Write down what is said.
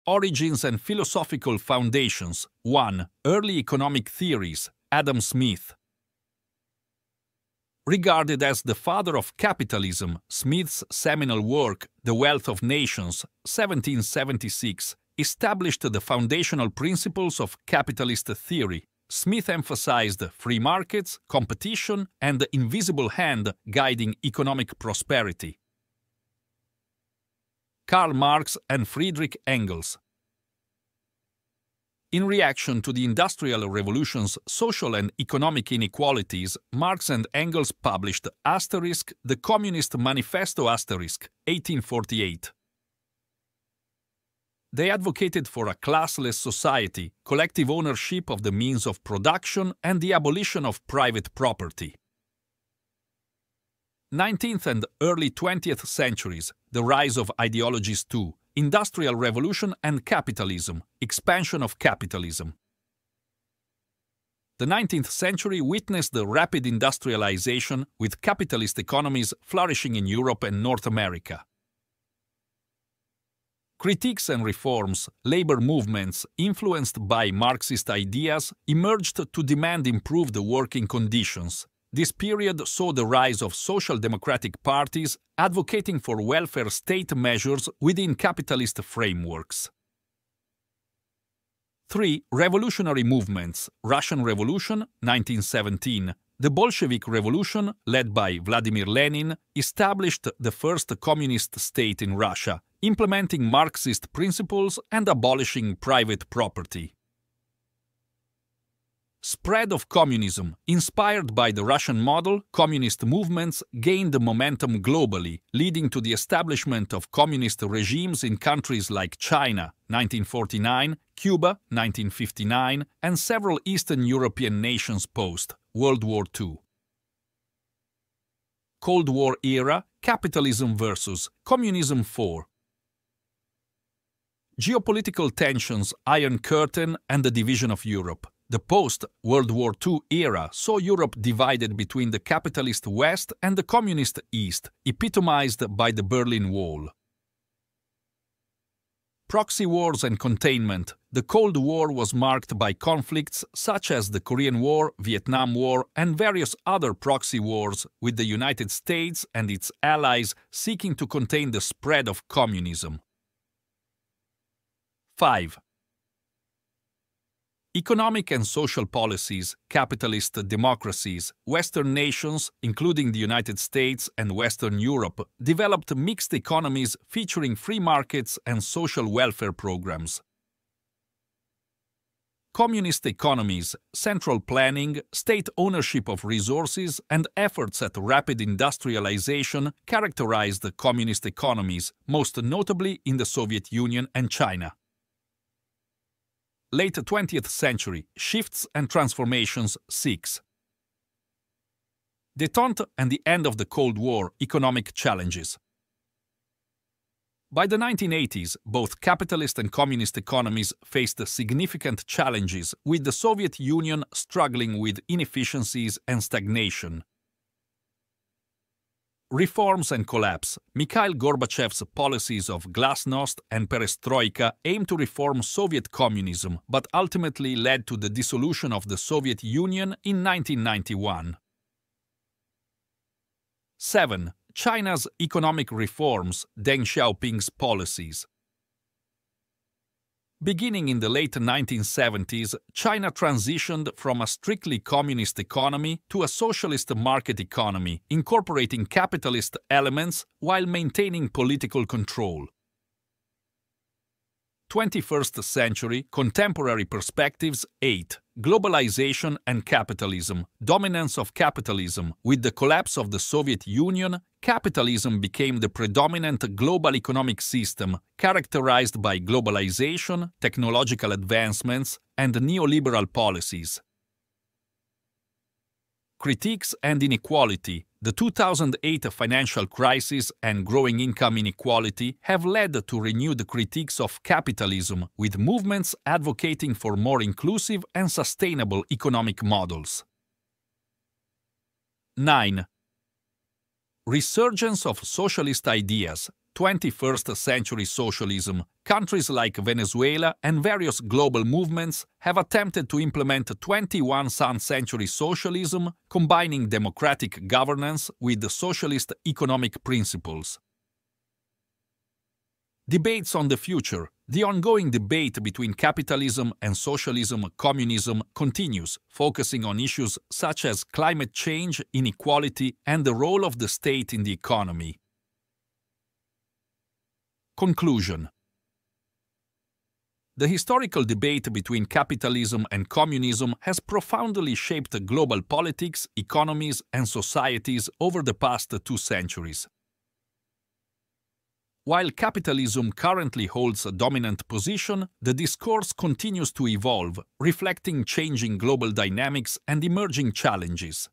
Origins and Philosophical Foundations. 1. Early Economic Theories. Adam Smith. Regarded as the father of capitalism, Smith's seminal work, The Wealth of Nations, 1776, established the foundational principles of capitalist theory. Smith emphasized free markets, competition, and the invisible hand guiding economic prosperity. Karl Marx and Friedrich Engels. In reaction to the Industrial Revolution's social and economic inequalities, Marx and Engels published The Communist Manifesto 1848. They advocated for a classless society, collective ownership of the means of production, and the abolition of private property. 19th and early 20th centuries, the rise of ideologies too, Industrial Revolution and Capitalism, expansion of capitalism. The 19th century witnessed the rapid industrialization, with capitalist economies flourishing in Europe and North America. Critiques and reforms, labor movements influenced by Marxist ideas emerged to demand improved working conditions. This period saw the rise of social democratic parties advocating for welfare state measures within capitalist frameworks. 3. Revolutionary movements. Russian Revolution, 1917. The Bolshevik Revolution, led by Vladimir Lenin, established the first communist state in Russia, implementing Marxist principles and abolishing private property. Spread of communism. Inspired by the Russian model, communist movements gained momentum globally, leading to the establishment of communist regimes in countries like China, 1949, Cuba, 1959, and several Eastern European nations post-World War II. Cold War era, capitalism versus communism 4. Geopolitical tensions, Iron Curtain, and the division of Europe. The post-World War II era saw Europe divided between the capitalist West and the communist East, epitomized by the Berlin Wall. Proxy wars and containment. The Cold War was marked by conflicts such as the Korean War, Vietnam War, and various other proxy wars, with the United States and its allies seeking to contain the spread of communism. 5. Economic and social policies, capitalist democracies, Western nations, including the United States and Western Europe, developed mixed economies featuring free markets and social welfare programs. Communist economies, central planning, state ownership of resources, and efforts at rapid industrialization characterized communist economies, most notably in the Soviet Union and China. Late 20th century, shifts and transformations 6. Détente and the end of the Cold War, economic challenges. By the 1980s, both capitalist and communist economies faced significant challenges, with the Soviet Union struggling with inefficiencies and stagnation. Reforms and collapse. Mikhail Gorbachev's policies of glasnost and perestroika aimed to reform Soviet communism, but ultimately led to the dissolution of the Soviet Union in 1991. 7. China's economic reforms, Deng Xiaoping's policies. Beginning in the late 1970s, China transitioned from a strictly communist economy to a socialist market economy, incorporating capitalist elements while maintaining political control. 21st century contemporary perspectives 8. Globalization and capitalism, dominance of capitalism. With the collapse of the Soviet Union, capitalism became the predominant global economic system, characterized by globalization, technological advancements, and neoliberal policies. Critiques and inequality. The 2008 financial crisis and growing income inequality have led to renewed critiques of capitalism, with movements advocating for more inclusive and sustainable economic models. 9. Resurgence of socialist ideas. 21st century socialism, countries like Venezuela and various global movements have attempted to implement 21st century socialism, combining democratic governance with the socialist economic principles. Debates on the future. The ongoing debate between capitalism and socialism, communism continues, focusing on issues such as climate change, inequality, and the role of the state in the economy. Conclusion. The historical debate between capitalism and communism has profoundly shaped global politics, economies, and societies over the past 2 centuries. While capitalism currently holds a dominant position, the discourse continues to evolve, reflecting changing global dynamics and emerging challenges.